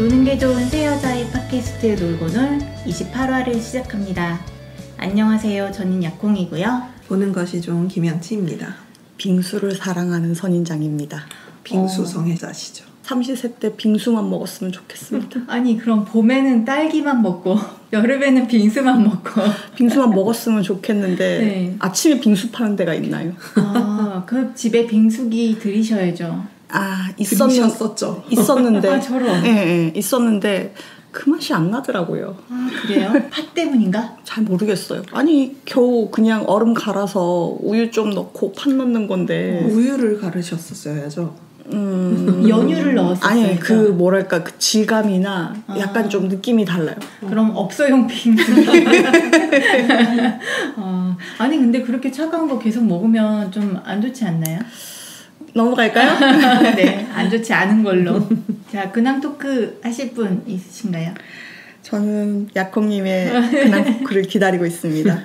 노는 게 좋은 새 여자의 팟캐스트 놀고놀 28화를 시작합니다. 안녕하세요. 저는 약콩이고요. 보는 것이 좋은 김양치입니다. 빙수를 사랑하는 선인장입니다. 빙수 성애자시죠. 삼시세때 빙수만 먹었으면 좋겠습니다. 아니 그럼 봄에는 딸기만 먹고 여름에는 빙수만 먹고 빙수만 먹었으면 좋겠는데 네. 아침에 빙수 파는 데가 있나요? 그 집에 빙수기 들이셔야죠. 있었죠. 있었는데 아, 저런. 네, 있었는데 그 맛이 안 나더라고요. 아 그래요? 팥 때문인가? 잘 모르겠어요. 아니 겨우 그냥 얼음 갈아서 우유 좀 넣고 팥 넣는 건데 우유를 갈으셨었어야죠. 연유를 넣었어요. 아니 그 뭐랄까 그 질감이나 약간 좀 느낌이 달라요. 그럼 업소용 빙수기. 아니 근데 그렇게 차가운 거 계속 먹으면 좀 안 좋지 않나요? 넘어갈까요? 네, 안 좋지 않은 걸로. 자, 근황 토크 하실 분 있으신가요? 저는 약콩님의 근황 토크를 기다리고 있습니다.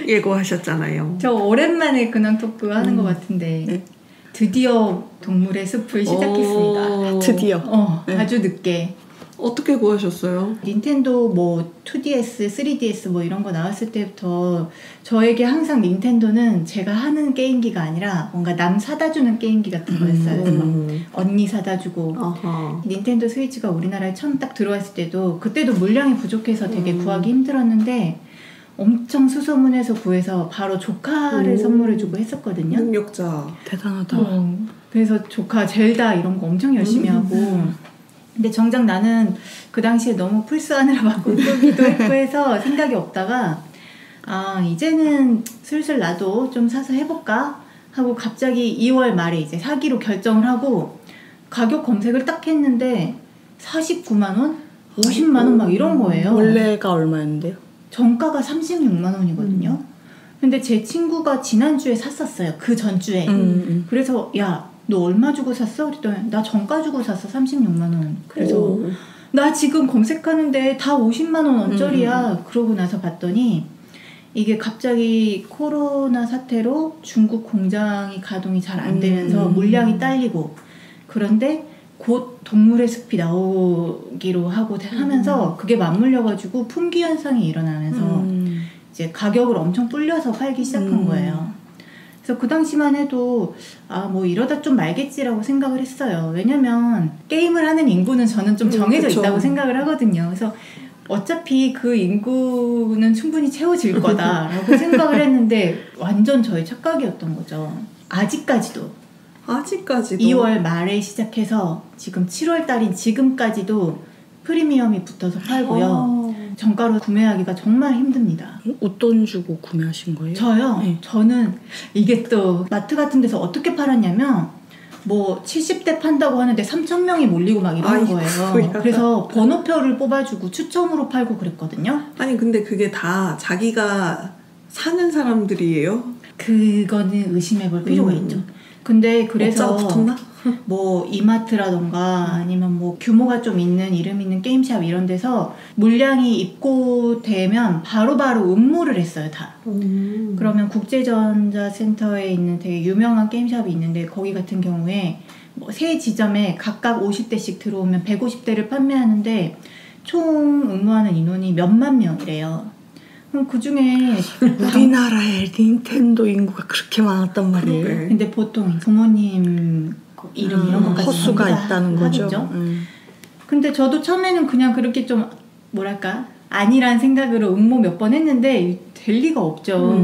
예고하셨잖아요. 저 오랜만에 근황 토크 하는 것 같은데 네. 드디어 동물의 숲을 시작했습니다. 드디어. 네. 아주 늦게. 어떻게 구하셨어요? 닌텐도 뭐 2DS, 3DS 뭐 이런 거 나왔을 때부터 저에게 항상 닌텐도는 제가 하는 게임기가 아니라 뭔가 남 사다 주는 게임기 같은 거였어요. 언니 사다 주고. 닌텐도 스위치가 우리나라에 처음 딱 들어왔을 때도 그때도 물량이 부족해서 되게 구하기 힘들었는데 엄청 수소문해서 구해서 바로 조카를 선물해주고 했었거든요. 능력자. 대단하다. 그래서 조카 젤다 이런 거 엄청 열심히 하고 근데 정작 나는 그 당시에 너무 플스하느라 막 꿈꾸기도 했고 해서 생각이 없다가 이제는 슬슬 나도 좀 사서 해볼까 하고 갑자기 2월 말에 이제 사기로 결정을 하고 가격 검색을 딱 했는데 49만 원? 50만 원 막 이런 거예요. 원래가 얼마였는데요? 정가가 36만 원이거든요. 근데 제 친구가 지난주에 샀었어요. 그 전주에. 그래서 야 너 얼마 주고 샀어? 그랬더니 나 정가 주고 샀어. 36만 원. 그래서 나 지금 검색하는데 다 50만 원 언저리야. 그러고 나서 봤더니 이게 갑자기 코로나 사태로 중국 공장이 가동이 잘 안 되면서 물량이 딸리고 그런데 곧 동물의 숲이 나오기로 하고 하면서 그게 맞물려가지고 품귀 현상이 일어나면서 이제 가격을 엄청 불려서 팔기 시작한 거예요. 그래서 그 당시만 해도 뭐 이러다 좀 말겠지라고 생각을 했어요. 왜냐면 게임을 하는 인구는 저는 좀 정해져 있다고 생각을 하거든요. 그래서 어차피 그 인구는 충분히 채워질 거다라고 생각을 했는데 완전 저의 착각이었던 거죠. 아직까지도 2월 말에 시작해서 지금 7월 달인 지금까지도 프리미엄이 붙어서 팔고요. 정가로 구매하기가 정말 힘듭니다. 웃돈 주고 구매하신 거예요? 저요? 네. 저는 이게 또 마트 같은 데서 어떻게 팔았냐면 뭐 70대 판다고 하는데 3,000명이 몰리고 막 이러는 거예요. 그래서 번호표를 뽑아주고 추첨으로 팔고 그랬거든요. 아니 근데 그게 다 자기가 사는 사람들이에요? 그거는 의심해볼 필요가 있죠. 근데 그래서 업자가 붙었나? 뭐 이마트라던가 아니면 뭐 규모가 좀 있는 이름 있는 게임샵 이런 데서 물량이 입고되면 바로바로 응모를 했어요 다. 그러면 국제전자센터에 있는 되게 유명한 게임샵이 있는데 거기 같은 경우에 뭐 세 지점에 각각 50대씩 들어오면 150대를 판매하는데 총 응모하는 인원이 몇만 명이래요. 그럼 그중에 우리나라에 닌텐도 인구가 그렇게 많았단 말이에요. 근데 보통 부모님 이름 이런 것까지 허수가 있다는 거죠. 근데 저도 처음에는 그냥 그렇게 좀 뭐랄까 아니란 생각으로 응모 몇 번 했는데 될 리가 없죠.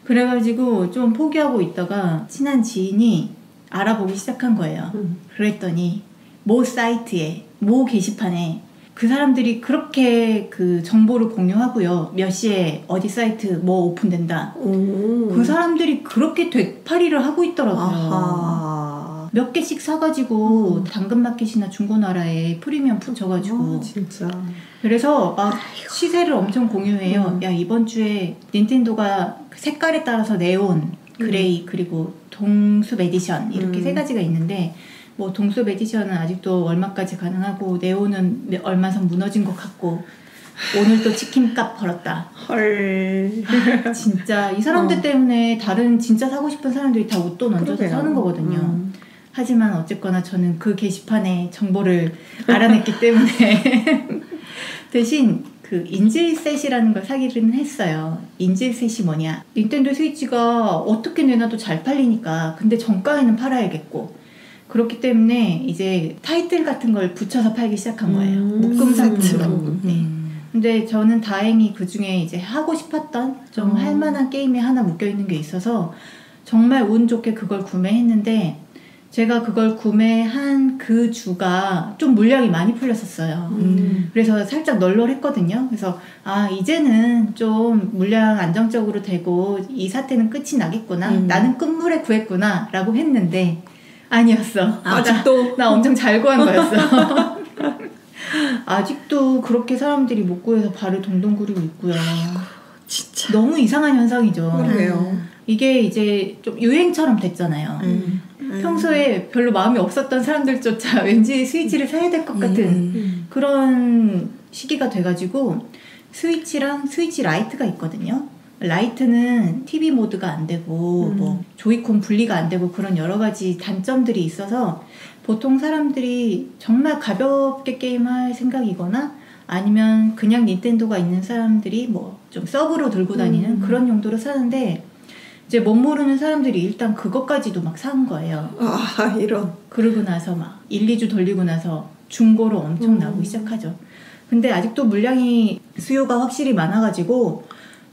그래가지고 좀 포기하고 있다가 친한 지인이 알아보기 시작한 거예요. 그랬더니 모 사이트에 모 게시판에 그 사람들이 그렇게 그 정보를 공유하고요. 몇 시에 어디 사이트 뭐 오픈된다. 그 사람들이 그렇게 되팔이를 하고 있더라고요. 몇 개씩 사가지고 당근마켓이나 중고나라에 프리미엄 붙여가지고 진짜. 그래서 막 시세를 엄청 공유해요. 야 이번 주에 닌텐도가 색깔에 따라서 네온, 그레이 그리고 동숲 에디션 이렇게 세 가지가 있는데 뭐 동숲 에디션은 아직도 얼마까지 가능하고 네온은 얼마 선 무너진 것 같고 오늘 또 치킨값 벌었다. 헐. 진짜 이 사람들 때문에 다른 진짜 사고 싶은 사람들이 다 웃돈 얹어서 그러게요. 사는 거거든요. 하지만 어쨌거나 저는 그 게시판에 정보를 알아냈기 때문에 대신 그 인질셋이라는 걸 사기는 했어요. 인질셋이 뭐냐? 닌텐도 스위치가 어떻게 내놔도 잘 팔리니까 근데 정가에는 팔아야겠고 그렇기 때문에 이제 타이틀 같은 걸 붙여서 팔기 시작한 거예요. 묶음 상품으로. 네. 근데 저는 다행히 그 중에 이제 하고 싶었던 좀 할만한 게임이 하나 묶여 있는 게 있어서 정말 운 좋게 그걸 구매했는데 제가 그걸 구매한 그 주가 좀 물량이 많이 풀렸었어요. 그래서 살짝 널널했거든요. 그래서 아 이제는 좀 물량 안정적으로 되고 이 사태는 끝이 나겠구나. 나는 끝물에 구했구나 라고 했는데 아니었어. 아직도 나 엄청 잘 구한 거였어. 아직도 그렇게 사람들이 못 구해서 발을 동동 구르고 있고요. 진짜 너무 이상한 현상이죠. 그래요. 이게 이제 좀 유행처럼 됐잖아요. 평소에 별로 마음이 없었던 사람들조차 왠지 스위치를 사야 될 것 같은 그런 시기가 돼가지고 스위치랑 스위치 라이트가 있거든요. 라이트는 TV 모드가 안 되고 뭐 조이콘 분리가 안 되고 그런 여러 가지 단점들이 있어서 보통 사람들이 정말 가볍게 게임할 생각이거나 아니면 그냥 닌텐도가 있는 사람들이 뭐 좀 서브로 들고 다니는 그런 용도로 사는데 이제 못 모르는 사람들이 일단 그것까지도 막 산 거예요. 아 이런. 그러고 나서 막 1, 2주 돌리고 나서 중고로 엄청 나오기 시작하죠. 근데 아직도 물량이 수요가 확실히 많아가지고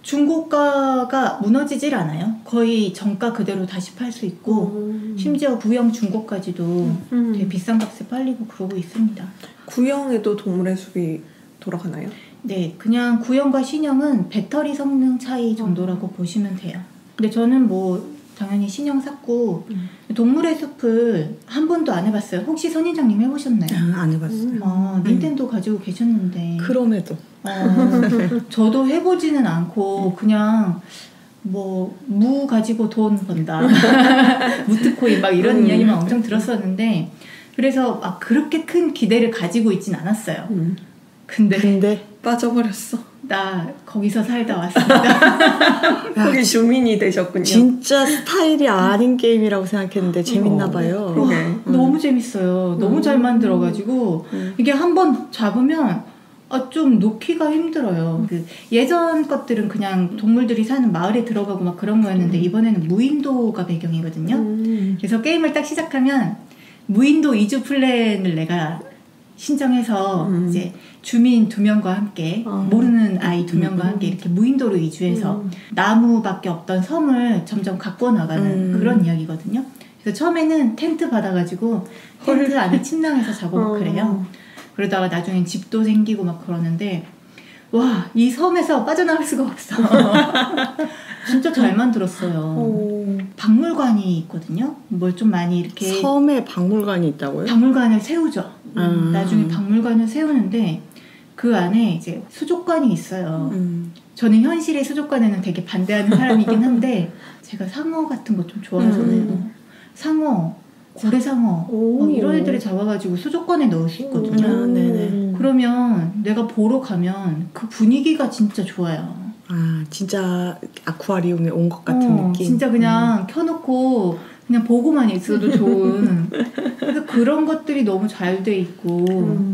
중고가가 무너지질 않아요. 거의 정가 그대로 다시 팔 수 있고 심지어 구형 중고까지도 되게 비싼 값에 팔리고 그러고 있습니다. 구형에도 동물의 숲이 돌아가나요? 네, 그냥 구형과 신형은 배터리 성능 차이 정도라고 보시면 돼요. 근데 저는 뭐 당연히 신형 샀고 동물의 숲을 한 번도 안 해봤어요. 혹시 선인장님 해보셨나요? 안 해봤어요. 닌텐도 가지고 계셨는데 그럼에도 저도 해보지는 않고 그냥 뭐 무 가지고 돈 번다 무트코인 막 이런 이야기만 엄청 들었었는데 그래서 막 그렇게 큰 기대를 가지고 있진 않았어요. 근데 빠져버렸어. 나 거기서 살다 왔습니다. 거기 주민이 되셨군요. 진짜 스타일이 아닌 게임이라고 생각했는데 재밌나 봐요. 너무 재밌어요. 너무 잘 만들어가지고 이게 한번 잡으면 좀 놓기가 힘들어요. 그 예전 것들은 그냥 동물들이 사는 마을에 들어가고 막 그런 거였는데 이번에는 무인도가 배경이거든요. 그래서 게임을 딱 시작하면 무인도 이주 플랜을 내가 신청해서 이제 주민 2명과 함께 모르는 아이 2명과 함께 이렇게 무인도로 이주해서 나무밖에 없던 섬을 점점 가꾸어 나가는 그런 이야기거든요. 그래서 처음에는 텐트 받아가지고 텐트 안에 침낭에서 자고 막 그래요. 그러다가 나중엔 집도 생기고 막 그러는데 와, 이 섬에서 빠져나갈 수가 없어. 진짜 잘 만들었어요. 박물관이 있거든요. 뭘 좀 많이 이렇게 섬에 박물관이 있다고요? 박물관을 세우죠. 나중에 박물관을 세우는데 그 안에 이제 수족관이 있어요. 저는 현실의 수족관에는 되게 반대하는 사람이긴 한데 제가 상어 같은 거 좀 좋아해서는 상어, 고래상어 이런 애들을 잡아가지고 수족관에 넣을 수 있거든요. 네네. 그러면 내가 보러 가면 그 분위기가 진짜 좋아요. 진짜 아쿠아리움에 온 것 같은 느낌. 진짜 그냥 켜놓고 그냥 보고만 있어도 좋은. 그래서 그런 것들이 너무 잘 돼 있고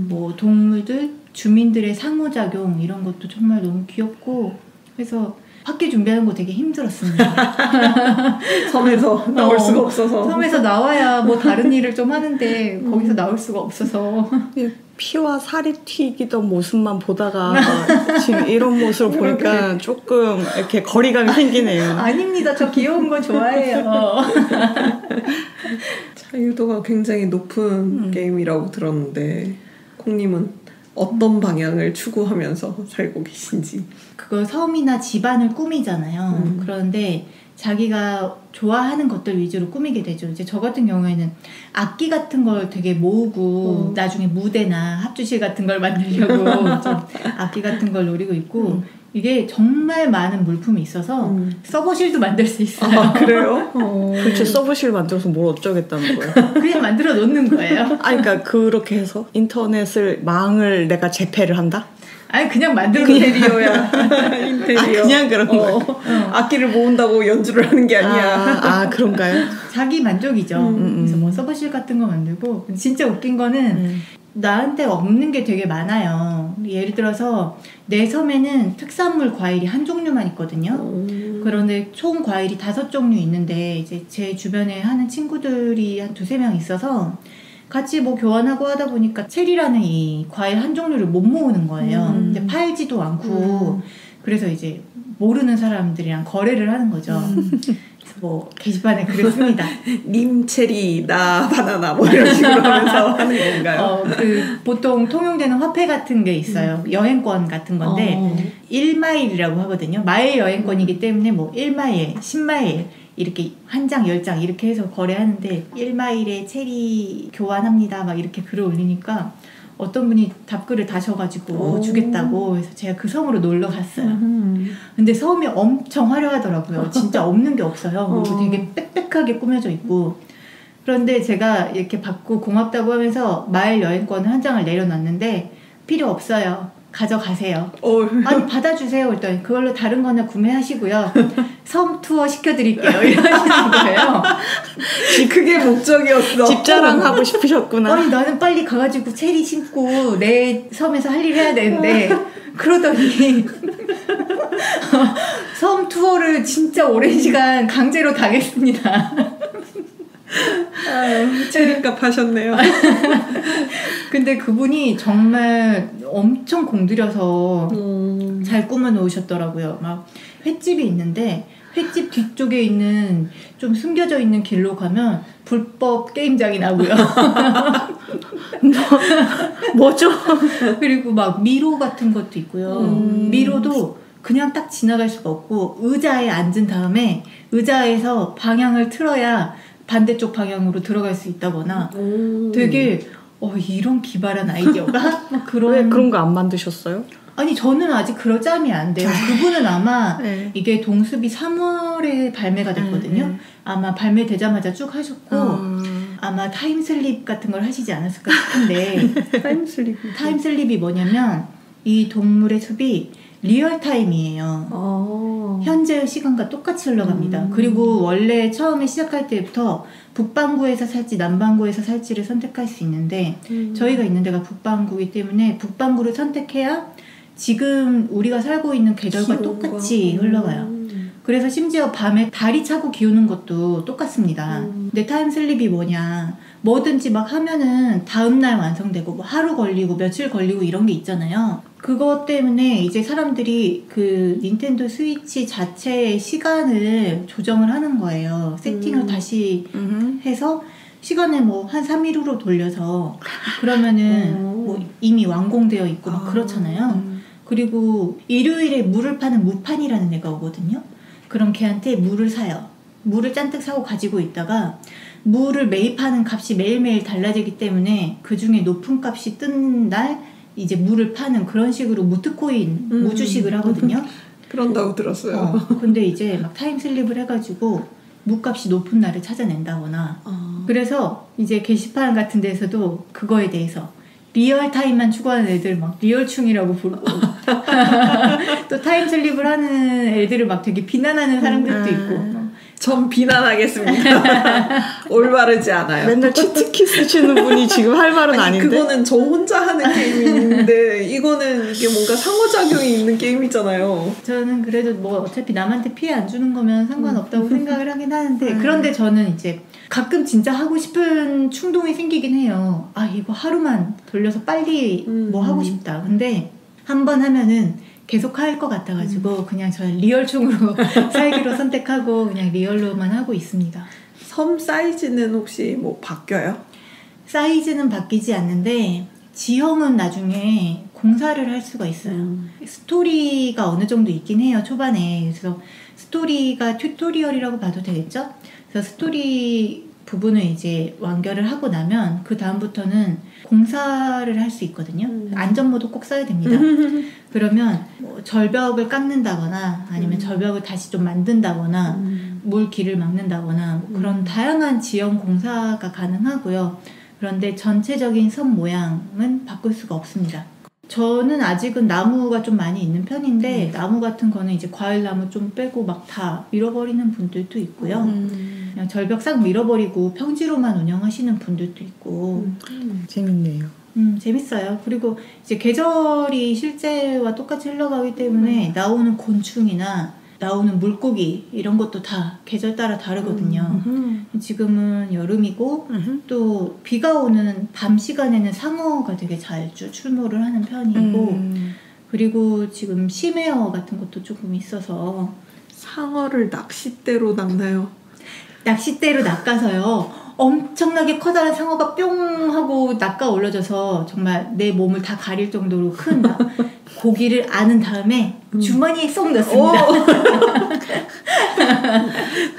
뭐 동물들, 주민들의 상호작용 이런 것도 정말 너무 귀엽고 그래서 학기 준비하는 거 되게 힘들었습니다. 섬에서 나올 수가 없어서. 섬에서 나와야 뭐 다른 일을 좀 하는데 거기서 나올 수가 없어서. 피와 살이 튀기던 모습만 보다가 지금 이런 모습을 보니까 조금 이렇게 거리감이 생기네요. 아닙니다. 저 귀여운 거 좋아해요. 자유도가 굉장히 높은 게임이라고 들었는데 콩님은 어떤 방향을 추구하면서 살고 계신지. 그거 섬이나 집안을 꾸미잖아요. 그런데 자기가 좋아하는 것들 위주로 꾸미게 되죠. 이제 저 같은 경우에는 악기 같은 걸 되게 모으고 나중에 무대나 합주실 같은 걸 만들려고 좀 악기 같은 걸 노리고 있고 이게 정말 많은 물품이 있어서 서버실도 만들 수 있어요. 그래요? 그렇죠. 서버실 만들어서 뭘 어쩌겠다는 거예요. 그냥 만들어 놓는 거예요. 그러니까 그렇게 해서 인터넷을 망을 내가 재패를 한다? 아니 그냥 만들고 인테리어야. 인테리어. 그냥 그런 거. 악기를 모은다고 연주를 하는 게 아니야. 아 그런가요? 자기 만족이죠. 그래서 뭐 서버실 같은 거 만들고 진짜 웃긴 거는 나한테 없는 게 되게 많아요. 예를 들어서 내 섬에는 특산물 과일이 한 종류만 있거든요. 그런데 총 과일이 5종류 있는데 이제 제 주변에 하는 친구들이 한 2-3명 있어서 같이 뭐 교환하고 하다 보니까 체리라는 이 과일 한 종류를 못 모으는 거예요. 근데 팔지도 않고 그래서 이제 모르는 사람들이랑 거래를 하는 거죠. 뭐 게시판에 글을 씁니다. 님 체리 나 바나나 뭐 이런 식으로 하면서 하는 건가요? 그 보통 통용되는 화폐 같은 게 있어요. 여행권 같은 건데 1마일이라고 하거든요. 마일 여행권이기 때문에 뭐 1마일, 10마일 이렇게 한 장, 10장 이렇게 해서 거래하는데 1마일에 체리 교환합니다. 막 이렇게 글을 올리니까 어떤 분이 답글을 다셔가지고 주겠다고 그래서 제가 그 섬으로 놀러 갔어요. 근데 섬이 엄청 화려하더라고요. 진짜 없는 게 없어요. 그리고 되게 빽빽하게 꾸며져 있고 그런데 제가 이렇게 받고 고맙다고 하면서 마일 여행권을 한 장을 내려놨는데 필요 없어요. 가져가세요. 아니 받아주세요. 그랬더니 그걸로 다른 거나 구매하시고요. 섬 투어 시켜드릴게요. 이러시는 거예요. 그게 목적이었어. 집 자랑하고 싶으셨구나. 아니 나는 빨리 가가지고 체리 심고 내 섬에서 할 일 해야 되는데 그러더니 섬 투어를 진짜 오랜 시간 강제로 당했습니다. 체리값 하셨네요. 근데 그분이 정말 엄청 공들여서 잘 꾸며 놓으셨더라고요. 막 횟집이 있는데 횟집 뒤쪽에 있는 좀 숨겨져 있는 길로 가면 불법 게임장이 나고요. 뭐죠? 그리고 막 미로 같은 것도 있고요. 미로도 그냥 딱 지나갈 수가 없고 의자에 앉은 다음에 의자에서 방향을 틀어야 반대쪽 방향으로 들어갈 수 있다거나 되게 이런 기발한 아이디어가 막 그런. 왜 그런 거 안 만드셨어요? 아니 저는 아직 그럴 짬이 안 돼요. 그분은 아마 네. 이게 동숲이 3월에 발매가 됐거든요. 아마 발매되자마자 쭉 하셨고 아마 타임슬립 같은 걸 하시지 않았을까 싶은데 타임슬립이 뭐냐면 이 동물의 숲이 리얼타임이에요. 현재의 시간과 똑같이 흘러갑니다. 그리고 원래 처음에 시작할 때부터 북반구에서 살지 남반구에서 살지를 선택할 수 있는데 저희가 있는 데가 북반구이기 때문에 북반구를 선택해야 지금 우리가 살고 있는 계절과 똑같이 흘러가요. 그래서 심지어 밤에 달이 차고 기우는 것도 똑같습니다. 근데 타임슬립이 뭐냐, 뭐든지 막 하면은 다음날 완성되고 뭐 하루 걸리고 며칠 걸리고 이런 게 있잖아요. 그것 때문에 이제 사람들이 그 닌텐도 스위치 자체의 시간을 조정을 하는 거예요. 세팅을 다시 해서 시간을 뭐 한 3일 후로 돌려서 그러면은 뭐 이미 완공되어 있고 막 그렇잖아요. 그리고 일요일에 물을 파는 무판이라는 애가 오거든요. 그럼 걔한테 물을 사요. 물을 잔뜩 사고 가지고 있다가 물을 매입하는 값이 매일매일 달라지기 때문에 그 중에 높은 값이 뜬 날 이제 물을 파는 그런 식으로 무트코인, 무주식을 하거든요. 그런다고 들었어요. 근데 이제 막 타임슬립을 해가지고 무값이 높은 날을 찾아낸다거나 그래서 이제 게시판 같은 데서도 그거에 대해서 리얼타임만 추구하는 애들 막 리얼충이라고 부르고 또 타임슬립을 하는 애들을 막 되게 비난하는 사람들도 있고 전 비난하겠습니다. 올바르지 않아요. 맨날 치트키 쓰시는 분이 지금 할 말은 아닌데. 그거는 저 혼자 하는 게임인데 이거는 이게 뭔가 상호작용이 있는 게임이잖아요. 저는 그래도 뭐 어차피 남한테 피해 안 주는 거면 상관없다고 생각을 하긴 하는데 그런데 저는 이제 가끔 진짜 하고 싶은 충동이 생기긴 해요. 아 이거 하루만 돌려서 빨리 뭐 하고 싶다. 근데 한 번 하면은 계속 할 것 같아가지고 그냥 저는 리얼충으로 살기로 선택하고 그냥 리얼로만 하고 있습니다. 섬 사이즈는 혹시 뭐 바뀌어요? 사이즈는 바뀌지 않는데 지형은 나중에 공사를 할 수가 있어요. 스토리가 어느 정도 있긴 해요, 초반에. 그래서 스토리가 튜토리얼이라고 봐도 되겠죠? 그래서 스토리 부분을 이제 완결을 하고 나면 그 다음부터는 공사를 할 수 있거든요. 안전모도 꼭 써야 됩니다. 그러면 뭐 절벽을 깎는다거나 아니면 절벽을 다시 좀 만든다거나 물길을 막는다거나 뭐 그런 다양한 지형 공사가 가능하고요. 그런데 전체적인 섬 모양은 바꿀 수가 없습니다. 저는 아직은 나무가 좀 많이 있는 편인데 나무 같은 거는 이제 과일나무 좀 빼고 막 다 밀어버리는 분들도 있고요. 그냥 절벽 싹 밀어버리고 평지로만 운영하시는 분들도 있고 재밌네요. 재밌어요. 그리고 이제 계절이 실제와 똑같이 흘러가기 때문에 나오는 곤충이나 나오는 물고기 이런 것도 다 계절 따라 다르거든요. 지금은 여름이고 또 비가 오는 밤 시간에는 상어가 되게 잘 출몰을 하는 편이고 그리고 지금 심해어 같은 것도 조금 있어서 상어를 낚싯대로 낚나요? 낚싯대로 낚아서요. 엄청나게 커다란 상어가 뿅 하고 낚아 올려져서 정말 내 몸을 다 가릴 정도로 큰 고기를 안은 다음에 주머니에 쏙 넣습니다.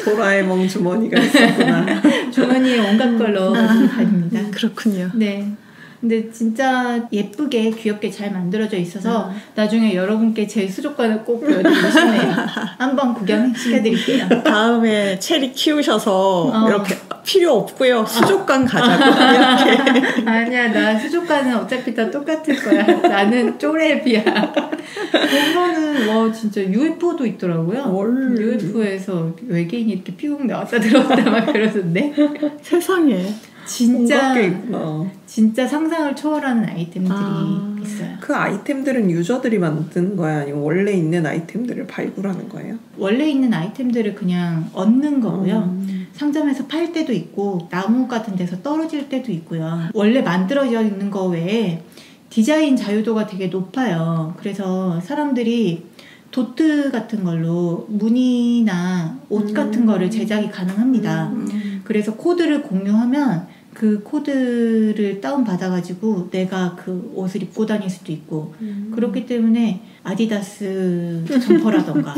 도라에몽 주머니가 있었구나. 주머니에 온갖 걸 넣어가지고 다닙니다. 그렇군요. 네. 근데 진짜 예쁘게 귀엽게 잘 만들어져 있어서 나중에 여러분께 제 수족관을 꼭 보여드리고 싶네요. 한번 구경시켜드릴게요. 다음에 체리 키우셔서 이렇게 필요 없고요. 수족관 가자고 이렇게. 아니야, 나 수족관은 어차피 다 똑같을 거야. 나는 쪼렙이야. 보면은 와 진짜 UFO도 있더라고요. UFO에서 외계인이 이렇게 뿅 나왔다 들어왔다 막 그러던데. 세상에. 진짜 상상을 초월하는 아이템들이 있어요. 그 아이템들은 유저들이 만든 거야? 아니면 원래 있는 아이템들을 발굴하는 거예요? 원래 있는 아이템들을 그냥 얻는 거고요. 상점에서 팔 때도 있고 나무 같은 데서 떨어질 때도 있고요. 원래 만들어져 있는 거 외에 디자인 자유도가 되게 높아요. 그래서 사람들이 도트 같은 걸로 무늬나 옷 같은 거를 제작이 가능합니다. 그래서 코드를 공유하면 그 코드를 다운받아가지고 내가 그 옷을 입고 다닐 수도 있고 그렇기 때문에 아디다스 점퍼라던가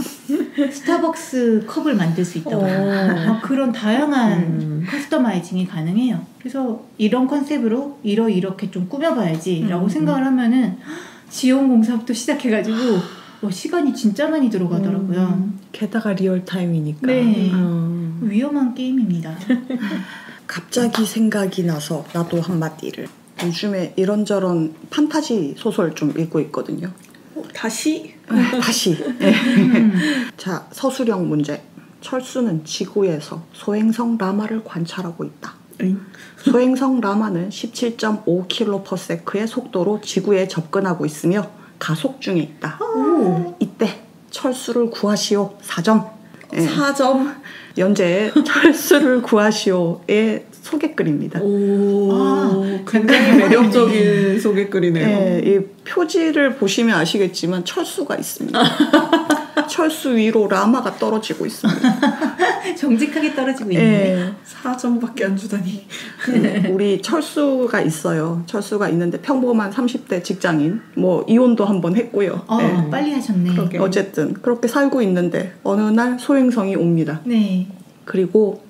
스타벅스 컵을 만들 수 있다거나 그런 다양한 커스터마이징이 가능해요. 그래서 이런 컨셉으로 이렇게 좀 꾸며봐야지 라고 생각을 하면은 지원공사부터 시작해가지고 시간이 진짜 많이 들어가더라고요. 게다가 리얼타임이니까. 네. 위험한 게임입니다. 갑자기 생각이 나서 나도 한마디를. 요즘에 이런저런 판타지 소설 좀 읽고 있거든요. 다시? 다시. 네. 자, 서술형 문제. 철수는 지구에서 소행성 라마를 관찰하고 있다. 소행성 라마는 17.5km/s의 속도로 지구에 접근하고 있으며 가속 중에 있다. 이때 철수를 구하시오. 4점. 네. 4점? 연재 철수를 구하시오의 소개글입니다. 굉장히 매력적인 소개글이네요. 네, 이 표지를 보시면 아시겠지만 철수가 있습니다. 철수 위로 라마가 떨어지고 있습니다. 정직하게 떨어지고 있네. 4점밖에 안 주다니. 우리 철수가 있어요. 철수가 있는데 평범한 30대 직장인. 이혼도 한번 했고요. 네. 빨리 하셨네. 그러게. 어쨌든 그렇게 살고 있는데 어느 날 소행성이 옵니다. 네. 그리고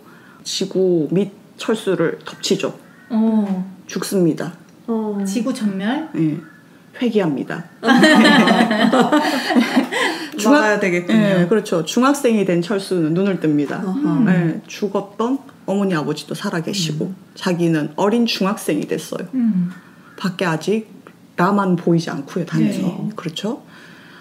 지구 및 철수를 덮치죠. 죽습니다. 지구 전멸? 네. 회귀합니다. 막아야 되겠군요. 네, 그렇죠. 중학생이 된 철수는 눈을 뜹니다. 네, 죽었던 어머니 아버지도 살아계시고 자기는 어린 중학생이 됐어요. 밖에 아직 나만 보이지 않고요. 다녀서. 네. 그렇죠.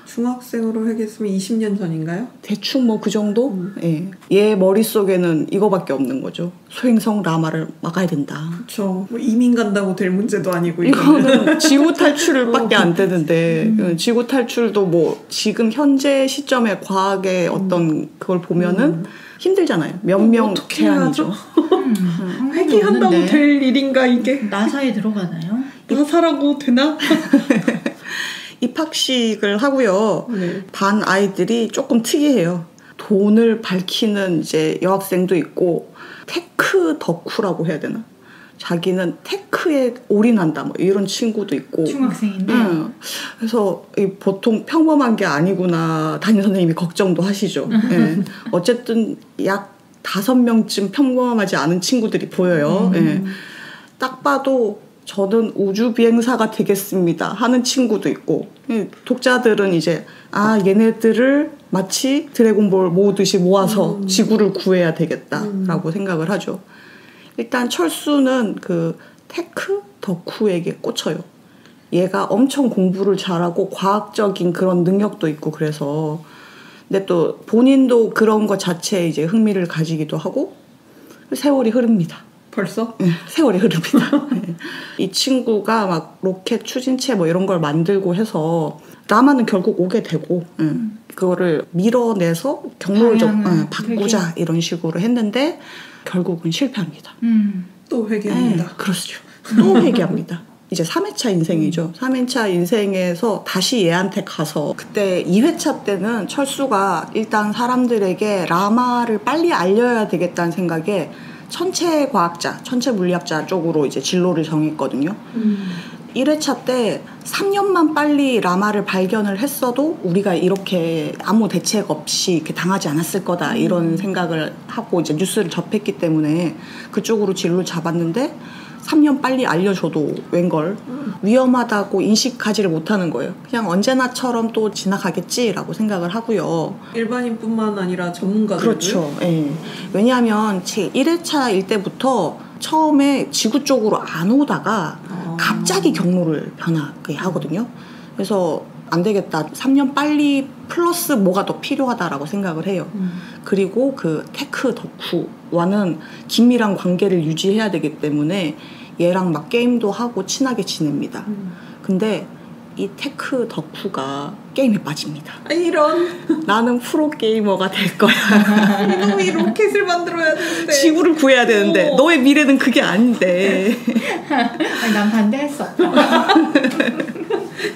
중학생으로 회귀했으면 20년 전인가요? 대충 그 정도? 예. 얘 머릿속에는 이거밖에 없는 거죠. 소행성 라마를 막아야 된다. 그렇죠. 이민 간다고 될 문제도 아니고 이거는 지구 탈출을 밖에 안 되는데 지구 탈출도 지금 현재 시점의 과학의 어떤 그걸 보면은 힘들잖아요. 몇 명 제한이죠. 회귀한다고 될 일인가 이게? 나사에 들어가나요? 나사라고 되나? 입학식을 하고요. 반 아이들이 조금 특이해요. 돈을 밝히는 이제 여학생도 있고 테크 덕후라고 해야 되나? 자기는 테크에 올인한다 이런 친구도 있고. 중학생인데. 그래서 보통 평범한 게 아니구나 담임 선생님이 걱정도 하시죠. 네. 어쨌든 약 5명쯤 평범하지 않은 친구들이 보여요. 네. 딱 봐도 저는 우주비행사가 되겠습니다 하는 친구도 있고 독자들은 이제 얘네들을 마치 드래곤볼 모으듯이 모아서 지구를 구해야 되겠다라고 생각을 하죠. 일단 철수는 그 테크 덕후에게 꽂혀요. 얘가 엄청 공부를 잘하고 과학적인 그런 능력도 있고 그래서 근데 또 본인도 그런 것 자체에 이제 흥미를 가지기도 하고 세월이 흐릅니다. 벌써? 네, 세월이 흐릅니다. 네. 이 친구가 막 로켓 추진체 뭐 이런 걸 만들고 해서 라마는 결국 오게 되고 그거를 밀어내서 경로를 좀 바꾸자 이런 식으로 했는데 결국은 실패합니다. 또 회개합니다. 네, 그렇죠. 또 회개합니다. 이제 3회차 인생이죠. 3회차 인생에서 다시 얘한테 가서 그때 2회차 때는 철수가 일단 사람들에게 라마를 빨리 알려야 되겠다는 생각에 천체 과학자, 천체 물리학자 쪽으로 이제 진로를 정했거든요. 1회차 때 3년만 빨리 라마를 발견을 했어도 우리가 이렇게 아무 대책 없이 이렇게 당하지 않았을 거다 이런 생각을 하고 이제 뉴스를 접했기 때문에 그쪽으로 진로를 잡았는데 3년 빨리 알려줘도 웬걸 위험하다고 인식하지를 못하는 거예요. 그냥 언제나처럼 또 지나가겠지라고 생각을 하고요. 일반인뿐만 아니라 전문가들도. 그렇죠. 예. 왜냐하면 제 1회차일 때부터 처음에 지구 쪽으로 안 오다가 갑자기 경로를 변하게 하거든요. 그래서 안 되겠다. 3년 빨리 플러스 뭐가 더 필요하다라고 생각을 해요. 그리고 그 테크 덕후와는 긴밀한 관계를 유지해야 되기 때문에 얘랑 막 게임도 하고 친하게 지냅니다. 근데 이 테크 덕후가 게임에 빠집니다. 이런. 나는 프로게이머가 될 거야. 이놈이 로켓을 만들어야 되는데. 지구를 구해야 되는데 너의 미래는 그게 아닌데. 아니, 난 반대할 수 없다.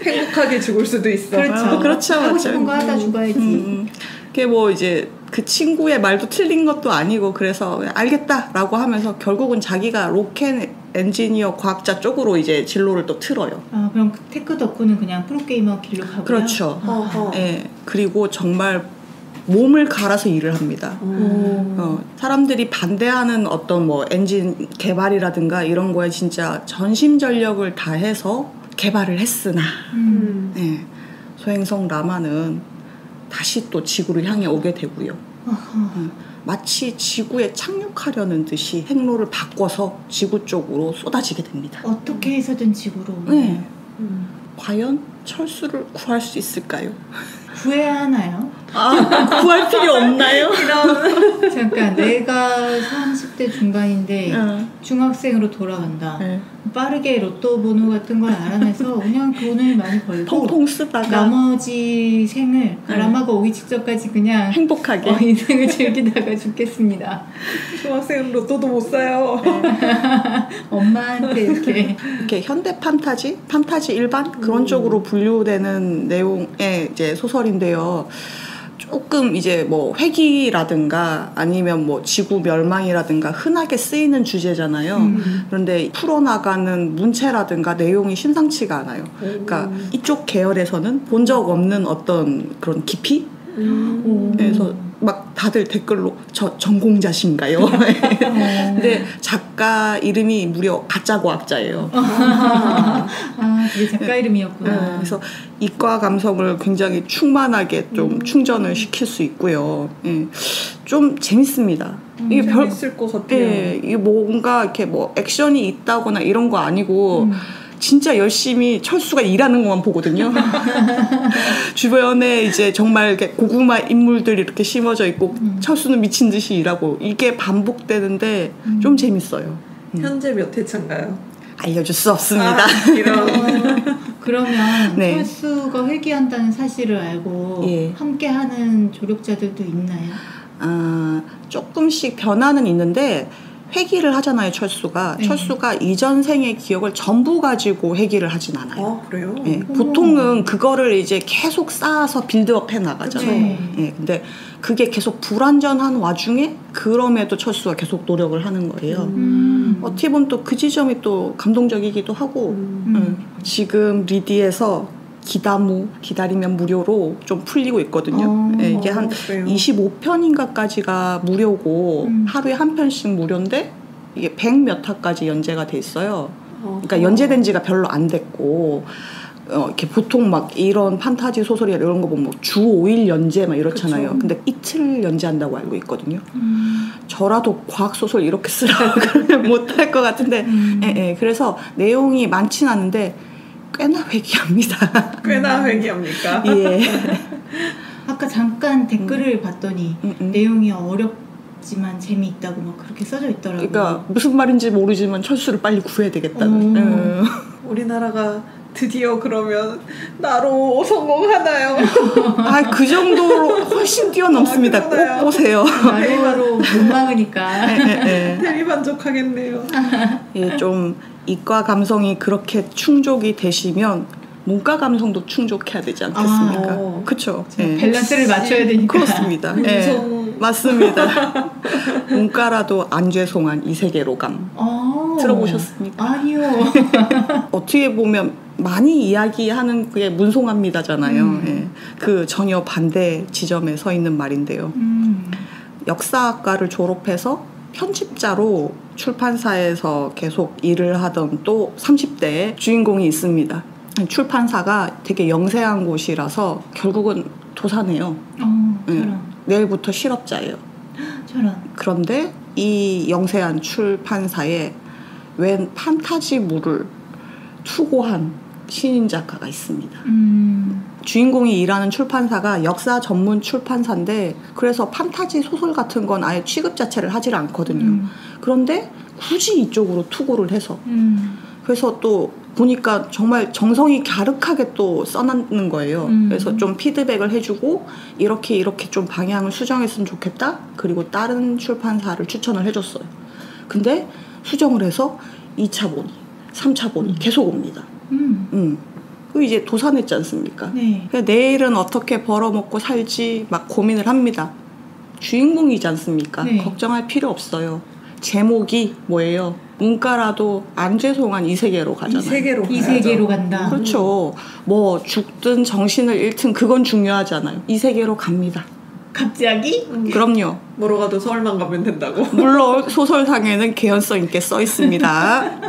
행복하게 죽을 수도 있어. 그렇죠. 그렇죠. 하고 싶은 거 하다 죽어야지. 그게 뭐 이제 그 친구의 말도 틀린 것도 아니고 그래서 알겠다라고 하면서 결국은 자기가 로켓 엔지니어 과학자 쪽으로 이제 진로를 또 틀어요. 아, 그럼 테크 덕후는 그냥 프로게이머 길로 가고요? 그렇죠. 예. 그리고 정말 몸을 갈아서 일을 합니다. 사람들이 반대하는 어떤 뭐 엔진 개발이라든가 이런 거에 진짜 전심전력을 다해서 개발을 했으나 예. 소행성 라마는 다시 또 지구를 향해 오게 되고요. 마치 지구에 착륙하려는 듯이 행로를 바꿔서 지구 쪽으로 쏟아지게 됩니다. 어떻게 해서든 지구로. 네. 과연 철수를 구할 수 있을까요? 구해야 하나요? 구할 필요 없나요? 잠깐, 내가 30대 중반인데 중학생으로 돌아간다. 빠르게 로또 번호 같은 걸 알아내서 그냥 돈을 많이 벌고 통통 쓰다가 나머지 생을 라마가 오기 직전까지 그냥 행복하게 인생을 즐기다가 죽겠습니다. 중학생은 로또도 못 사요. 엄마한테 이렇게 현대 판타지 일반 그런 쪽으로 분류되는 내용의 이제 소설인데요. 조금 이제 뭐 회귀라든가 아니면 뭐 지구 멸망이라든가 흔하게 쓰이는 주제잖아요. 그런데 풀어나가는 문체라든가 내용이 심상치가 않아요. 그러니까 이쪽 계열에서는 본 적 없는 어떤 그런 깊이? 그래서 막 다들 댓글로 저 전공자신가요? 근데 작가 이름이 무려 가짜 과학자예요. 그게 작가 이름이었구나. 그래서 이과 감성을 굉장히 충만하게 좀 충전을 시킬 수 있고요. 좀 재밌습니다. 이게 재밌을 것 같아요. 이게 뭔가 이렇게 뭐 액션이 있다거나 이런 거 아니고 진짜 열심히 철수가 일하는 것만 보거든요. 주변에 이제 정말 이렇게 고구마 인물들이 이렇게 심어져 있고 철수는 미친 듯이 일하고 이게 반복되는데 좀 재밌어요. 현재 몇 회차인가요? 알려줄 수 없습니다. 그러면 네. 철수가 회귀한다는 사실을 알고 함께하는 조력자들도 있나요? 조금씩 변화는 있는데 회귀를 하잖아요, 철수가. 철수가 이전 생의 기억을 전부 가지고 회귀를 하진 않아요. 그래요? 보통은 그거를 이제 계속 쌓아서 빌드업 해 나가잖아요. 근데 그게 계속 불완전한 와중에 그럼에도 철수가 계속 노력을 하는 거예요. 어떻게 보면 또 그 지점이 또 감동적이기도 하고 지금 리디에서 기다무, 기다리면 무료로 좀 풀리고 있거든요. 이게 한 25편인가까지가 무료고 하루에 한 편씩 무료인데 이게 100몇 화까지 연재가 돼 있어요. 그러니까 연재된 지가 별로 안 됐고 이렇게 보통 막 이런 판타지 소설이나 이런 거 보면 주 5일 연재 막 이렇잖아요. 그쵸. 근데 이틀 연재한다고 알고 있거든요. 저라도 과학소설 이렇게 쓰라고 그러면 못할 것 같은데 그래서 내용이 많진 않은데 꽤나 회귀합니다. 꽤나 회귀합니까? 예. 아까 잠깐 댓글을 봤더니 내용이 어렵지만 재미있다고 막 그렇게 써져 있더라고요. 그러니까 무슨 말인지 모르지만 철수를 빨리 구해야 되겠다는. 우리나라가 드디어 그러면 나로 성공하나요? 아, 그 정도로 훨씬 뛰어넘습니다. 아, 그러나요? 꼭 보세요. 나로로 못 막으니까. 대리만족하겠네요. 예, 좀 이과 감성이 그렇게 충족이 되시면 문과 감성도 충족해야 되지 않겠습니까? 그렇죠. 예. 밸런스를 맞춰야 되니까. 그렇습니다. 예, 맞습니다. 문과라도 안 죄송한 이 세계로 감. 들어보셨습니까? 아니요. 어떻게 보면 많이 이야기하는 게 문송합니다잖아요. 예. 그 전혀 반대 지점에 서 있는 말인데요. 역사학과를 졸업해서 편집자로 출판사에서 계속 일을 하던 또 30대의 주인공이 있습니다. 출판사가 되게 영세한 곳이라서 결국은 도산해요. 저런. 내일부터 실업자예요. 저런. 그런데 이 영세한 출판사에 웬 판타지물을 투고한 신인 작가가 있습니다. 주인공이 일하는 출판사가 역사 전문 출판사인데 그래서 판타지 소설 같은 건 아예 취급 자체를 하질 않거든요. 그런데 굳이 이쪽으로 투고를 해서 그래서 또 보니까 정말 정성이 갸륵하게 또 써놨는 거예요. 그래서 좀 피드백을 해주고 이렇게 좀 방향을 수정했으면 좋겠다. 그리고 다른 출판사를 추천을 해줬어요. 근데 수정을 해서 2차 본의, 3차 본의 계속 옵니다. 그 이제 도산했지 않습니까? 네. 내일은 어떻게 벌어먹고 살지 막 고민을 합니다. 주인공이지 않습니까? 네. 걱정할 필요 없어요. 제목이 뭐예요? 문과라도 안 죄송한 이 세계로 가잖아요. 이 세계로 간다. 그렇죠. 뭐 죽든 정신을 잃든 그건 중요하지 않아요. 이 세계로 갑니다. 갑자기? 그럼요. 뭐로 가도 서울만 가면 된다고. 물론 소설상에는 개연성 있게 써 있습니다.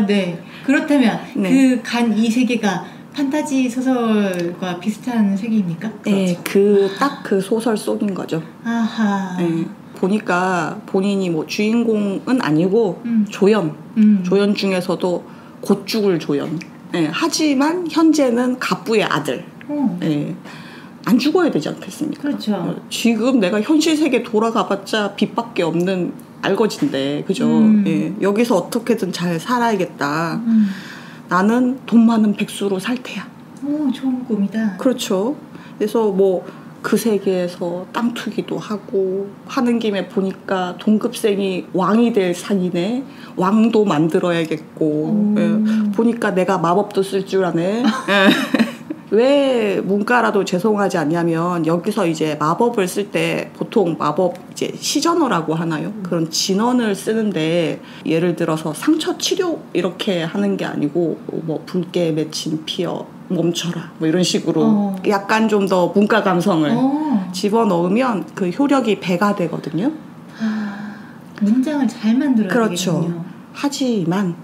네. 그렇다면 네. 그 간 이 세계가 판타지 소설과 비슷한 세계입니까? 네, 딱 그 소설 속인 거죠. 아하. 네. 보니까 본인이 뭐 주인공은 아니고 조연 중에서도 곧 죽을 조연. 네, 하지만 현재는 갑부의 아들. 네, 안 죽어야 되지 않겠습니까? 그렇죠. 지금 내가 현실 세계 돌아가봤자 빚밖에 없는 알거진데, 그죠? 예, 여기서 어떻게든 잘 살아야겠다. 나는 돈 많은 백수로 살 테야. 좋은 꿈이다. 그렇죠. 그래서 뭐 그 세계에서 땅 투기도 하고 하는 김에 보니까 동급생이 왕이 될 상이네. 왕도 만들어야겠고. 예, 보니까 내가 마법도 쓸 줄 아네. 왜 문과라도 죄송하지 않냐면 여기서 이제 마법을 쓸 때 보통 마법 이제 시전어라고 하나요? 그런 진언을 쓰는데 예를 들어서 상처 치료 이렇게 하는 게 아니고 뭐 붉게 맺힌 피어 멈춰라 뭐 이런 식으로 약간 좀 더 문과 감성을 집어넣으면 그 효력이 배가 되거든요. 문장을 잘 만들어야 그렇죠. 되겠군요. 하지만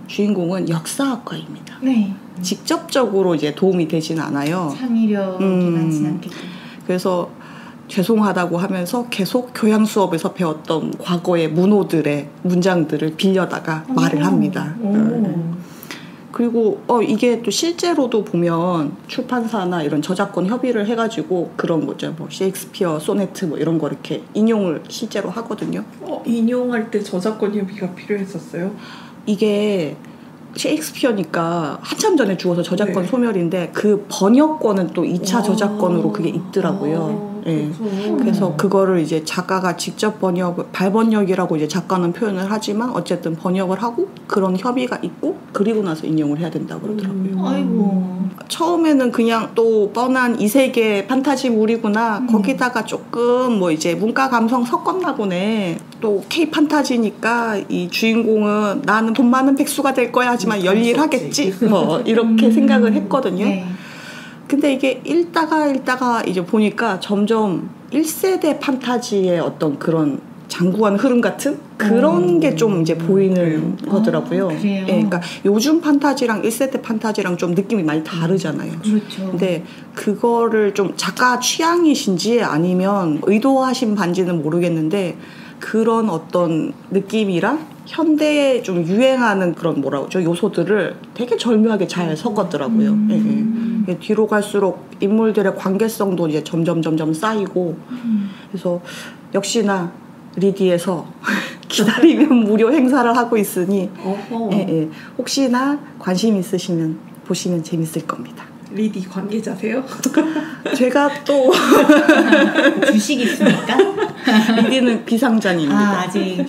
주인공은 역사학과입니다. 네. 직접적으로 이제 도움이 되진 않아요. 창의력이 많진 않겠군요. 그래서 죄송하다고 하면서 계속 교양 수업에서 배웠던 과거의 문호들의 문장들을 빌려다가 말을 합니다. 그리고 이게 또 실제로도 보면 출판사나 이런 저작권 협의를 해가지고 그런 거죠. 뭐 셰익스피어 소네트 뭐 이런 거 이렇게 인용을 실제로 하거든요. 인용할 때 저작권 협의가 필요했었어요? 이게 셰익스피어니까 한참 전에 죽어서 저작권 소멸인데 그 번역권은 또 2차 저작권으로 그게 있더라고요. 예. 그래서 그거를 이제 작가가 직접 발번역이라고 이제 작가는 표현을 하지만 어쨌든 번역을 하고 그런 협의가 있고 그리고 나서 인용을 해야 된다고 그러더라고요. 아이고. 처음에는 그냥 또 뻔한 이 세계 판타지물이구나. 거기다가 조금 뭐 이제 문과 감성 섞었나 보네. 또 K 판타지니까 이 주인공은 나는 돈 많은 백수가 될 거야 하지만 열일하겠지. 뭐 이렇게 생각을 했거든요. 네. 근데 이게 읽다가 이제 보니까 점점 1세대 판타지의 어떤 그런 장구한 흐름 같은 그런 게 좀 이제 보이는 거더라고요. 그래요? 예, 그러니까 요즘 판타지랑 1세대 판타지랑 좀 느낌이 많이 다르잖아요. 그렇죠. 근데 그거를 좀 작가 취향이신지 아니면 의도하신 반지는 모르겠는데 그런 어떤 느낌이랑 현대에 좀 유행하는 그런 뭐라고 저 요소들을 되게 절묘하게 잘 섞었더라고요. 예, 예. 뒤로 갈수록 인물들의 관계성도 이제 점점 쌓이고 그래서 역시나 리디에서 기다리면 무료 행사를 하고 있으니 예, 예. 혹시나 관심 있으시면 보시면 재밌을 겁니다. 리디 관계자세요? 제가 또 주식 있습니까? 리디는 비상장입니다. 아, 아직.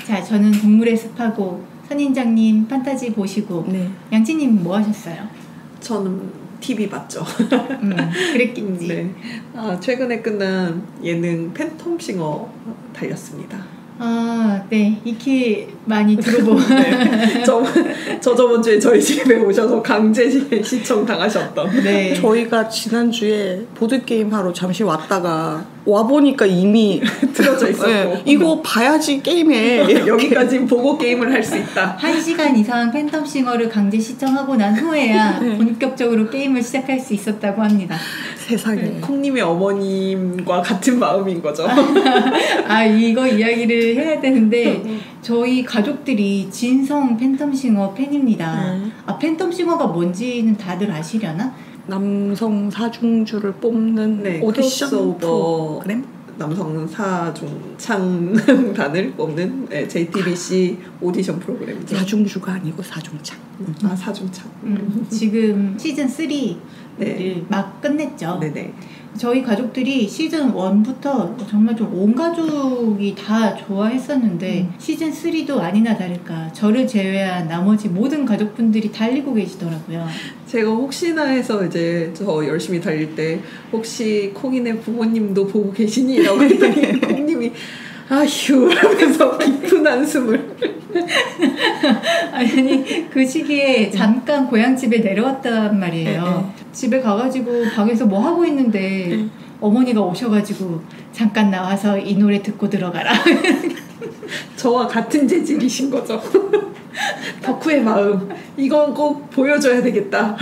자, 저는 동물의 숲하고 선인장님 판타지 보시고 네. 양치님 뭐 하셨어요? 저는 TV 봤죠. 그랬겠지. 네. 아, 최근에 끝난 예능 팬텀싱어 달렸습니다. 아, 네. 익히 많이 들어보고. 네. 저번 주에 저희 집에 오셔서 강제 시청 당하셨던. 네. 저희가 지난주에 보드게임 하러 잠시 왔다가 와보니까 이미 틀어져 있었고. 네, 이거 봐야지 게임에 여기까지 보고 게임을 할 수 있다. 1시간 이상 팬텀싱어를 강제 시청하고 난 후에야 본격적으로 게임을 시작할 수 있었다고 합니다. 세상에. 콩님의 어머님과 같은 마음인 거죠. 아, 이거 이야기를 해야 되는데 저희 가족들이 진성 팬텀싱어 팬입니다. 아, 팬텀싱어가 뭔지는 다들 아시려나? 남성 사중주를 뽑는 네, 오디션 크로스오버 프로그램? 남성 사중창단을 뽑는 네, JTBC 오디션 프로그램이죠. 사중주가 아니고 사중창. 아, 사중창. 지금 시즌 3를 네. 막 끝냈죠. 네네. 저희 가족들이 시즌 1부터 정말 좀 온 가족이 다 좋아했었는데 시즌 3도 아니나 다를까 저를 제외한 나머지 모든 가족분들이 달리고 계시더라고요. 제가 혹시나 해서 이제 저 열심히 달릴 때 혹시 콩이네 부모님도 보고 계시니? 라고 했더니 콩님이 아휴 하면서 깊은 한숨을. 아니 그 시기에 잠깐 고향집에 내려왔단 말이에요. 집에 가가지고 방에서 뭐 하고 있는데 어머니가 오셔가지고 잠깐 나와서 이 노래 듣고 들어가라. 저와 같은 재질이신 거죠. 덕후의 마음. 이건 꼭 보여줘야 되겠다.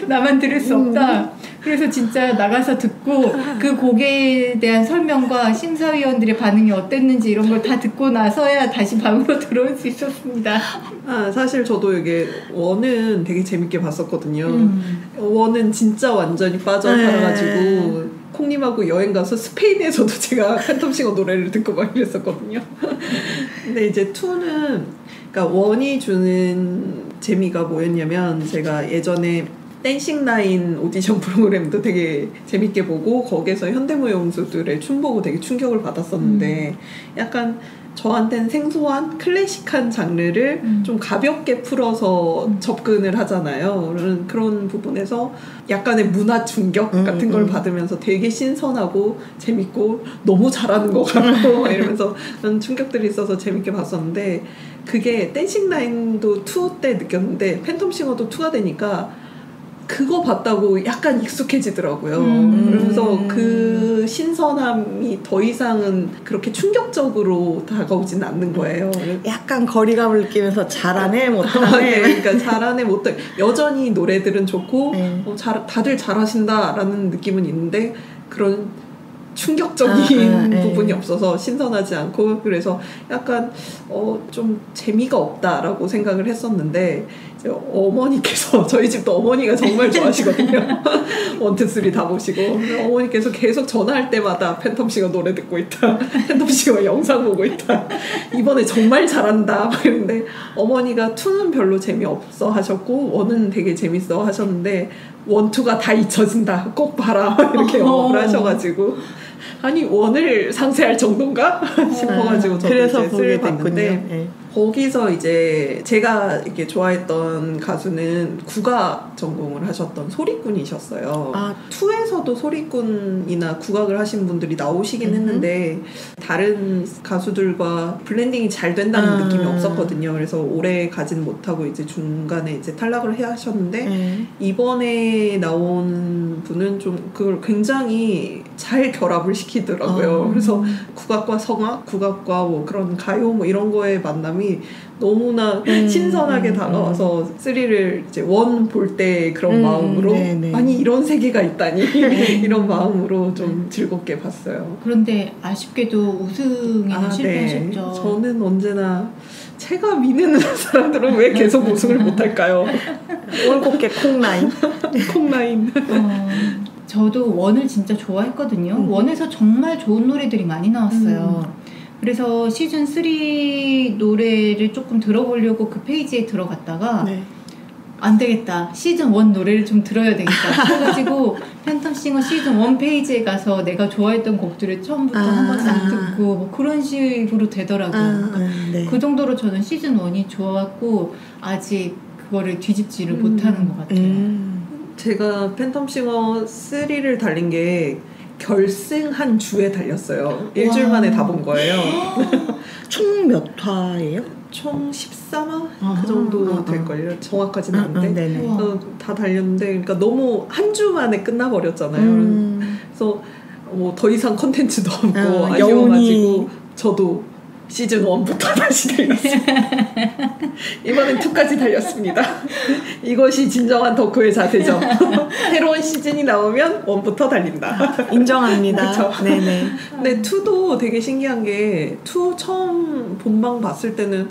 나만 들을 수 없다. 그래서 진짜 나가서 듣고 그 곡에 대한 설명과 심사위원들의 반응이 어땠는지 이런 걸 다 듣고 나서야 다시 방으로 들어올 수 있었습니다. 아, 사실 저도 이게 원은 되게 재밌게 봤었거든요. 원은 진짜 완전히 빠져 살아가지고 콩님하고 여행 가서 스페인에서도 제가 팬텀싱어 노래를 듣고 막 이랬었거든요. 근데 이제 2는 그러니까 원이 주는 재미가 뭐였냐면 제가 예전에 댄싱라인 오디션 프로그램도 되게 재밌게 보고 거기에서 현대무용수들의 춤 보고 되게 충격을 받았었는데 약간 저한테는 생소한 클래식한 장르를 좀 가볍게 풀어서 접근을 하잖아요. 그런 부분에서 약간의 문화 충격 같은 걸 받으면서 되게 신선하고 재밌고 너무 잘하는 것 같고 이러면서 그런 충격들이 있어서 재밌게 봤었는데 그게 댄싱라인도 2 때 느꼈는데 팬텀싱어도 2가 되니까 그거 봤다고 약간 익숙해지더라고요. 그러면서 그 신선함이 더 이상은 그렇게 충격적으로 다가오진 않는 거예요. 약간 거리감을 느끼면서 잘하네 못하네. 그러니까 잘하네 못하네. 여전히 노래들은 좋고 다들 잘하신다라는 느낌은 있는데 그런 충격적인 부분이 없어서 신선하지 않고 그래서 약간 좀 재미가 없다라고 생각을 했었는데 어머니께서 저희 집도 어머니가 정말 좋아하시거든요. 1, 2, 3 다 보시고 어머니께서 계속 전화할 때마다 팬텀싱어 노래 듣고 있다. 팬텀싱어 영상 보고 있다. 이번에 정말 잘한다. 막 이러는데 어머니가 2는 별로 재미없어 하셨고 1은 되게 재밌어 하셨는데 1, 2가 다 잊혀진다. 꼭 봐라. 이렇게 영업을 하셔가지고 아니 1을 상세할 정도인가? 싶어가지고 저도 그래서 이제 보게 봤는데 됐군요. 거기서 이제 제가 이렇게 좋아했던 가수는 국악 전공을 하셨던 소리꾼이셨어요. 2에서도 소리꾼이나 국악을 하신 분들이 나오시긴 했는데 다른 가수들과 블렌딩이 잘 된다는 느낌이 없었거든요. 그래서 오래 가진 못하고 이제 중간에 이제 탈락을 하셨는데 이번에 나온 분은 좀 그걸 굉장히 잘 결합을 시키더라고요. 그래서 국악과 성악, 국악과 뭐 그런 가요 뭐 이런 거의 만남이 마음이 너무나 신선하게 다가와서 3를 이제 1 볼 때 그런 마음으로 아니 이런 세계가 있다니 이런 마음으로 좀 즐겁게 봤어요. 그런데 아쉽게도 우승에는 실패하셨죠. 저는 언제나 제가 미는 사람들은 왜 계속 우승을 못할까요? 올곧게 콩라인. 콩라인. 저도 원을 진짜 좋아했거든요. 원에서 정말 좋은 노래들이 많이 나왔어요. 그래서 시즌 3 노래를 조금 들어보려고 그 페이지에 들어갔다가 안 되겠다. 시즌 1 노래를 좀 들어야 되겠다. 그래가지고 팬텀싱어 시즌 1 페이지에 가서 내가 좋아했던 곡들을 처음부터 한번 싹 듣고 뭐 그런 식으로 되더라고요. 그 정도로 저는 시즌 1이 좋았고 아직 그거를 뒤집지를 못하는 것 같아요. 제가 팬텀싱어 3를 달린 게 결승한 주에 달렸어요. 일주일 만에 다 본 거예요. 총 몇 화예요? 총 13화? 그 정도 될걸요. 정확하지는 않은데. 다 달렸는데, 그러니까 너무 한 주 만에 끝나버렸잖아요. 그래서 뭐 더 이상 컨텐츠도 없고 아쉬워가지고 저도 시즌 1부터 다시 달렸어요. 이번엔 2까지 달렸습니다. 이것이 진정한 덕후의 자세죠. 새로운 시즌이 나오면 1부터 달린다. 인정합니다. 네네. 근데 2도 되게 신기한 게 2 처음 본방 봤을 때는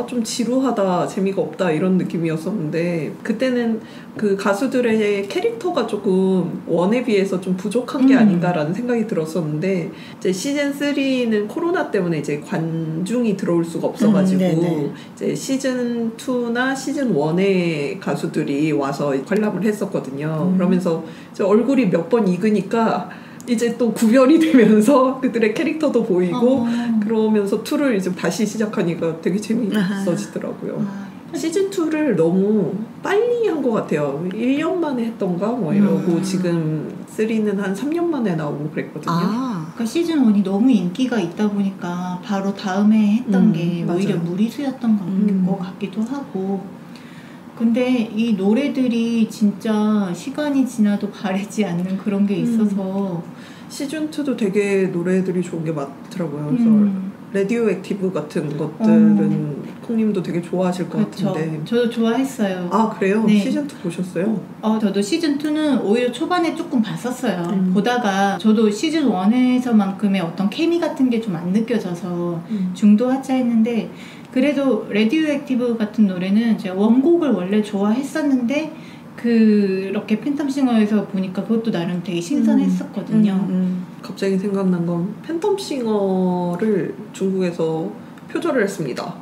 좀 지루하다, 재미가 없다 이런 느낌이었었는데 그때는 그 가수들의 캐릭터가 조금 1에 비해서 좀 부족한 게 아닌가라는 생각이 들었었는데 이제 시즌 3는 코로나 때문에 이제 관중이 들어올 수가 없어가지고 이제 시즌 2나 시즌 1의 가수들이 와서 관람을 했었거든요. 그러면서 이제 얼굴이 몇 번 익으니까 이제 또 구별이 되면서 그들의 캐릭터도 보이고 그러면서 2를 이제 다시 시작하니까 되게 재미있어지더라고요. 시즌2를 너무 빨리 한 것 같아요. 1년 만에 했던가 뭐 이러고 지금 3는 한 3년 만에 나오고 그랬거든요. 그러니까 시즌1이 너무 인기가 있다 보니까 바로 다음에 했던 게 오히려 무리수였던 것 같기도 하고 근데 이 노래들이 진짜 시간이 지나도 바래지 않는 그런 게 있어서 시즌2도 되게 노래들이 좋은 게 많더라고요. 그래서 레디오 액티브 같은 것들은 콩님도 되게 좋아하실 것 같은데. 저도 좋아했어요. 아 그래요? 네. 시즌2 보셨어요? 저도 시즌2는 오히려 초반에 조금 봤었어요. 보다가 저도 시즌1에서만큼의 어떤 케미 같은 게 좀 안 느껴져서 중도하차했는데 그래도 레디오 액티브 같은 노래는 제가 원곡을 원래 좋아했었는데 그렇게 팬텀싱어에서 보니까 그것도 나름 되게 신선했었거든요. 갑자기 생각난 건 팬텀싱어를 중국에서 표절을 했습니다.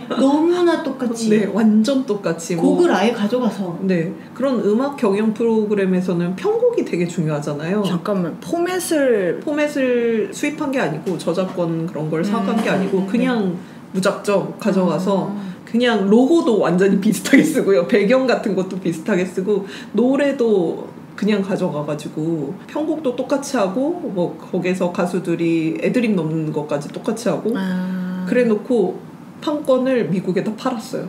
너무나 똑같이. 네, 완전 똑같이. 곡을 아예 가져가서. 네, 그런 음악 경영 프로그램에서는 편곡이 되게 중요하잖아요. 잠깐만, 포맷을 수입한 게 아니고 저작권 그런 걸 사간 게 아니고 그냥 무작정 가져가서 그냥 로고도 완전히 비슷하게 쓰고요. 배경 같은 것도 비슷하게 쓰고 노래도 그냥 가져가가지고 편곡도 똑같이 하고 뭐 거기서 가수들이 애드립 넣는 것까지 똑같이 하고 그래놓고 판권을 미국에다 팔았어요.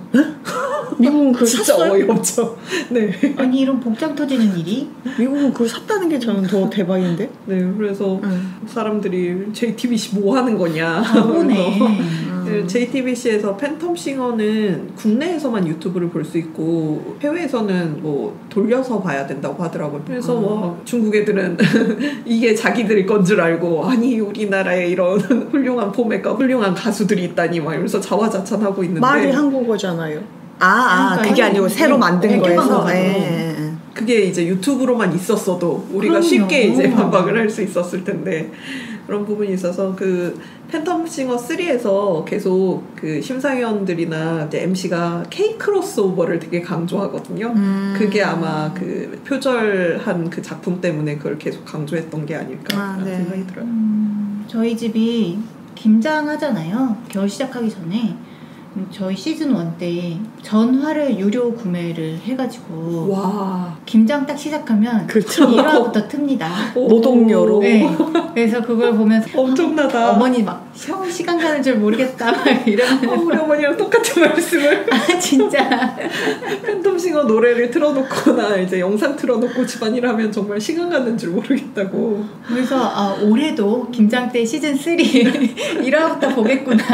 미국은 그걸 진짜 샀어요? 어이없죠. 네. 아니 이런 복장 터지는 일이? 미국은 그걸 샀다는 게 저는 더 대박인데? 네, 그래서 사람들이 JTBC 뭐 하는 거냐. 그러네. JTBC에서 팬텀싱어는 국내에서만 유튜브를 볼 수 있고 해외에서는 뭐 돌려서 봐야 된다고 하더라고요. 그래서 뭐 중국 애들은 이게 자기들 건 줄 알고 아니 우리나라에 이런 훌륭한 포맷과 훌륭한 가수들이 있다니 막 이러면서 자화자찬하고 있는데 말이 한국어잖아요. 그러니까 그게 아니고 새로 만든 거에서. 그게 이제 유튜브로만 있었어도 우리가 쉽게 이제 반박을 할 수 있었을 텐데 그런 부분이 있어서 그 팬텀싱어 3에서 계속 그 심사위원들이나 이제 MC가 K 크로스오버를 되게 강조하거든요. 그게 아마 그 표절한 그 작품 때문에 그걸 계속 강조했던 게 아닐까 생각이 들어요. 저희 집이 김장하잖아요. 겨울 시작하기 전에. 저희 시즌 1 때 전화를 유료 구매를 해가지고 와 김장 딱 시작하면 그렇죠. 1화부터 틉니다. 노동요로. 네. 그래서 그걸 보면서 엄청나다. 어머니 막 시간 가는 줄 모르겠다 막 이러면서 우리 어머니랑 똑같은 말씀을 진짜 팬텀싱어 노래를 틀어놓거나 이제 영상 틀어놓고 집안일 하면 정말 시간 가는 줄 모르겠다고. 그래서 올해도 김장 때 시즌 3 1화부터 보겠구나.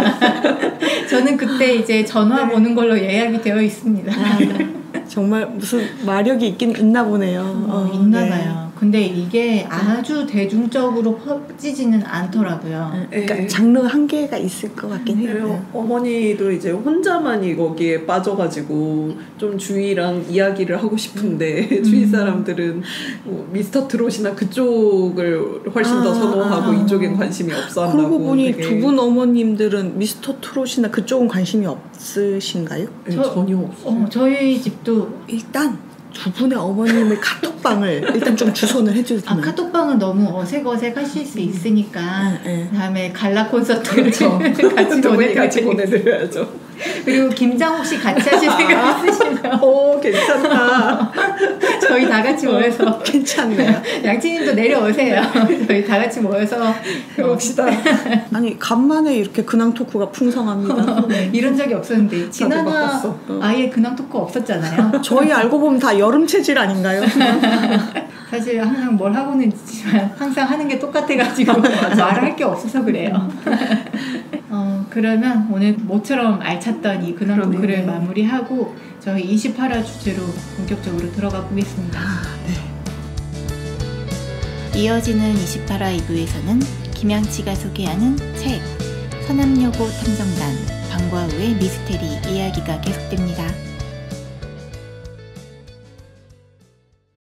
저는 그때 근데 이제 전화 보는 걸로 예약이 되어 있습니다. 정말 무슨 마력이 있긴 있나 보네요. 있나 네. 봐요. 근데 이게 아주 대중적으로 퍼지지는 않더라고요. 그러니까 장르 한계가 있을 것 같긴 해요. 어머니도 이제 혼자만이 거기에 빠져가지고 좀 주위랑 이야기를 하고 싶은데 주위 사람들은 뭐 미스터 트롯이나 그쪽을 훨씬 더 선호하고 이쪽엔 관심이 없어 한다고. 그러고 보니 되게... 두 분 어머님들은 미스터 트롯이나 그쪽은 관심이 없으신가요? 네, 전혀 없어요. 저희 집도 일단 두 분의 어머님의 카톡방을 일단 좀 주선을 해주세요. 카톡방은 너무 어색하실 수 있으니까 네. 다음에 갈라 콘서트를 같이 보내드려야죠. 그리고 김장욱 씨 같이 하실 생각 있으시면 오 괜찮다. 저희 다 같이 모여서 괜찮네요. 양치님도 내려오세요. 저희 다 같이 모여서 해봅시다. 아니 간만에 이렇게 근황 토크가 풍성합니다. 이런 적이 없었는데 지난화 아예 근황 토크 없었잖아요. 저희 알고 보면 다 여름 체질 아닌가요? 사실 항상 뭘 하고는 있지만 항상 하는 게 똑같아가지고 말할 게 없어서 그래요. 그러면 오늘 모처럼 알찼던 이 근황 토크를 마무리하고 저희 28화 주제로 본격적으로 들어가 보겠습니다. 이어지는 28화 2부에서는 김양치가 소개하는 책 서남여고 탐정단 방과후의 미스테리 이야기가 계속됩니다.